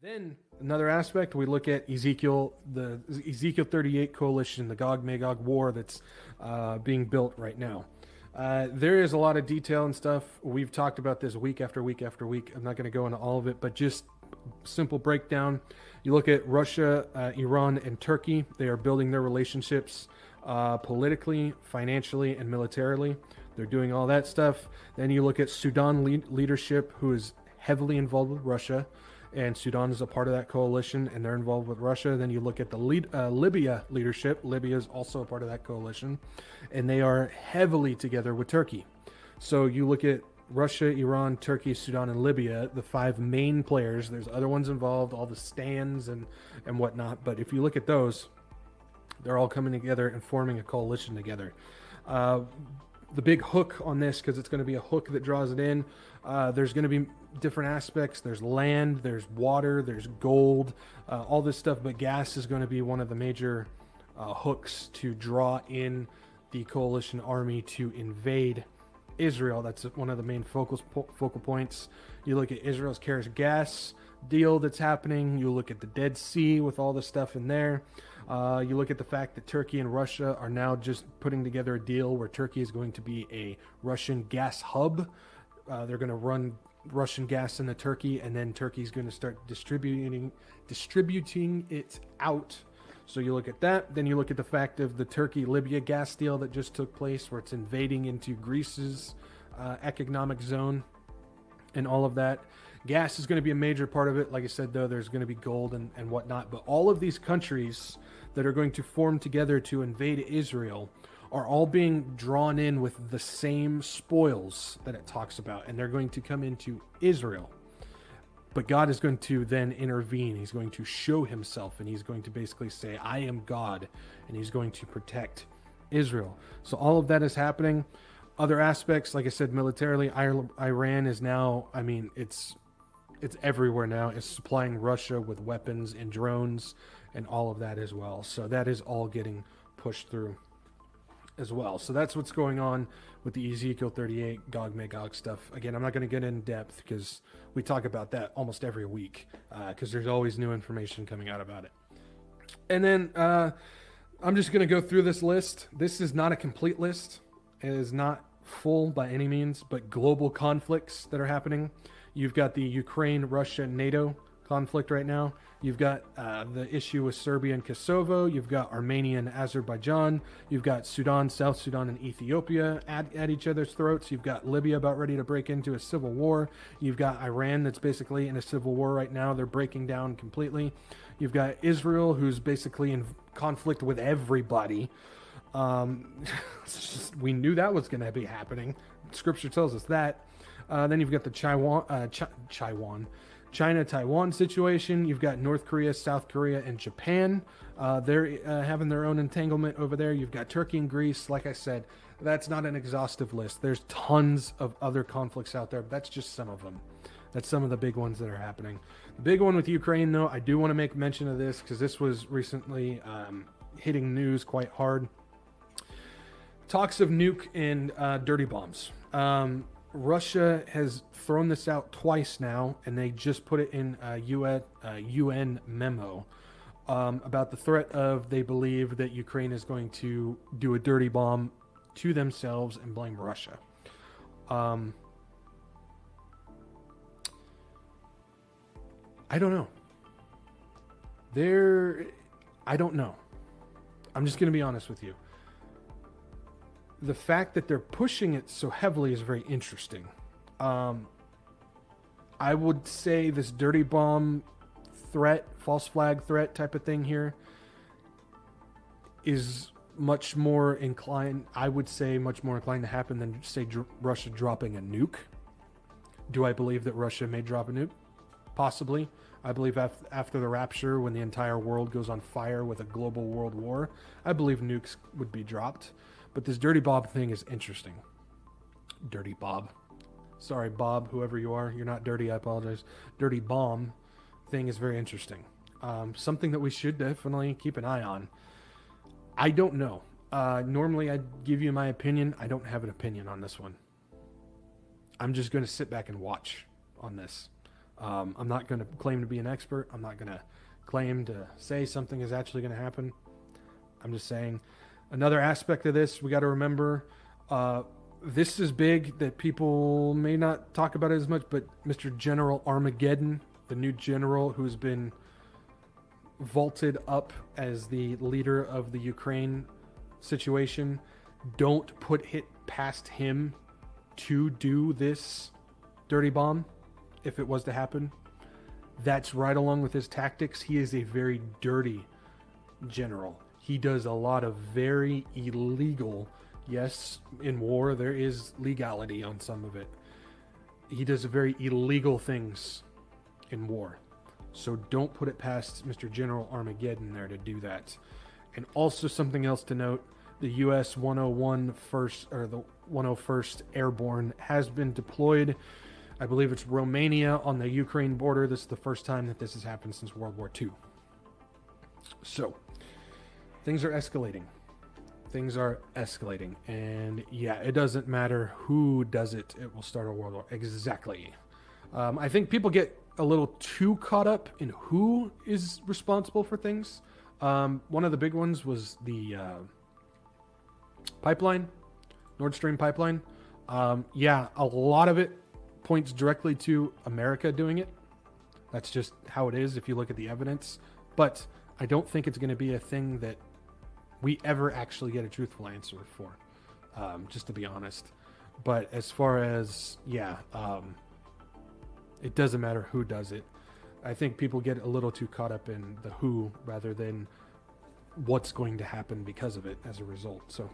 Then another aspect, we look at Ezekiel, the Ezekiel 38 coalition, the Gog Magog war that's being built right now. There is a lot of detail and stuff. We've talked about this week after week after week. I'm not going to go into all of it, but just simple breakdown. You look at Russia, Iran, and Turkey. They are building their relationships politically, financially, and militarily. They're doing all that stuff. Then you look at Sudan leadership, who is heavily involved with Russia, and Sudan is a part of that coalition, and they're involved with Russia. Then you look at the Libya leadership. Libya is also a part of that coalition, and they are heavily together with Turkey. So you look at Russia, Iran, Turkey, Sudan, and Libya, the five main players. There's other ones involved, all the stands and whatnot. But if you look at those, they're all coming together and forming a coalition together. The big hook on this, because it's going to be a hook that draws it in, there's going to be different aspects. There's land, there's water, there's gold, all this stuff. But gas is going to be one of the major hooks to draw in the coalition army to invade Israel. That's one of the main focal points. You look at Israel's Carrot gas deal that's happening. You look at the Dead Sea with all the stuff in there. You look at the fact that Turkey and Russia are now just putting together a deal where Turkey is going to be a Russian gas hub. They're going to run Russian gas into Turkey, and then Turkey's going to start distributing it out. So you look at that. Then you look at the fact of the Turkey-Libya gas deal that just took place, where it's invading into Greece's economic zone and all of that. Gas is going to be a major part of it. Like I said, though, there's going to be gold and whatnot. But all of these countries that are going to form together to invade Israel are all being drawn in with the same spoils that it talks about. And they're going to come into Israel. But God is going to then intervene. He's going to show himself, and he's going to basically say, I am God, and he's going to protect Israel. So all of that is happening. Other aspects, like I said, militarily, Iran is now, I mean, it's everywhere now. It's supplying Russia with weapons and drones and all of that as well. So that is all getting pushed through as well. So that's what's going on with the Ezekiel 38 Gog Magog stuff. Again, I'm not going to get in depth because we talk about that almost every week because there's always new information coming out about it. And then I'm just going to go through this list. This is not a complete list. It is not full by any means, but global conflicts that are happening. You've got the Ukraine, Russia, NATO conflict right now. You've got the issue with Serbia and Kosovo. You've got Armenia and Azerbaijan. You've got Sudan, South Sudan, and Ethiopia at each other's throats. You've got Libya about ready to break into a civil war. You've got Iran that's basically in a civil war right now. They're breaking down completely. You've got Israel, who's basically in conflict with everybody. We knew that was going to be happening. Scripture tells us that. Then you've got the China-Taiwan situation. You've got North Korea, South Korea, and Japan. They're having their own entanglement over there. You've got Turkey and Greece. Like I said, that's not an exhaustive list. There's tons of other conflicts out there, but that's just some of them. That's some of the big ones that are happening. The big one with Ukraine, though, I do want to make mention of this because this was recently hitting news quite hard. Talks of nuke and dirty bombs. Russia has thrown this out twice now, and they just put it in a UN memo about the threat of, they believe that Ukraine is going to do a dirty bomb to themselves and blame Russia. I don't know. I don't know. I'm just going to be honest with you. The fact that they're pushing it so heavily is very interesting. I would say this dirty bomb threat, false flag threat type of thing here is much more inclined, I would say much more inclined to happen than, say, Russia dropping a nuke. Do I believe that Russia may drop a nuke? Possibly. I believe after the rapture, when the entire world goes on fire with a global world war, I believe nukes would be dropped. But this dirty Bob thing is interesting. Dirty Bob. Sorry, Bob, whoever you are. You're not dirty, I apologize. Dirty bomb thing is very interesting. Something that we should definitely keep an eye on. I don't know. Normally I'd give you my opinion. I don't have an opinion on this one. I'm just going to sit back and watch on this. I'm not going to claim to be an expert. I'm not going to claim to say something is actually going to happen. I'm just saying. Another aspect of this, we got to remember, this is big that people may not talk about it as much, but Mr. General Armageddon, the new general who's been vaulted up as the leader of the Ukraine situation, don't put it past him to do this dirty bomb if it was to happen. That's right along with his tactics. He is a very dirty general. He does a lot of very illegal, yes, in war there is legality on some of it. He does very illegal things in war. So don't put it past Mr. General Armageddon there to do that. And also something else to note, the US 101 first, or the 101st Airborne has been deployed. I believe it's Romania on the Ukraine border. This is the first time that this has happened since World War II. So, things are escalating. Things are escalating. And yeah, it doesn't matter who does it. It will start a world war. Exactly. I think people get a little too caught up in who is responsible for things. One of the big ones was the pipeline, Nord Stream pipeline. Yeah, a lot of it points directly to America doing it. That's just how it is if you look at the evidence. But I don't think it's going to be a thing that we ever actually get a truthful answer for, just to be honest. But as far as, yeah, it doesn't matter who does it. I think people get a little too caught up in the who rather than what's going to happen because of it as a result. So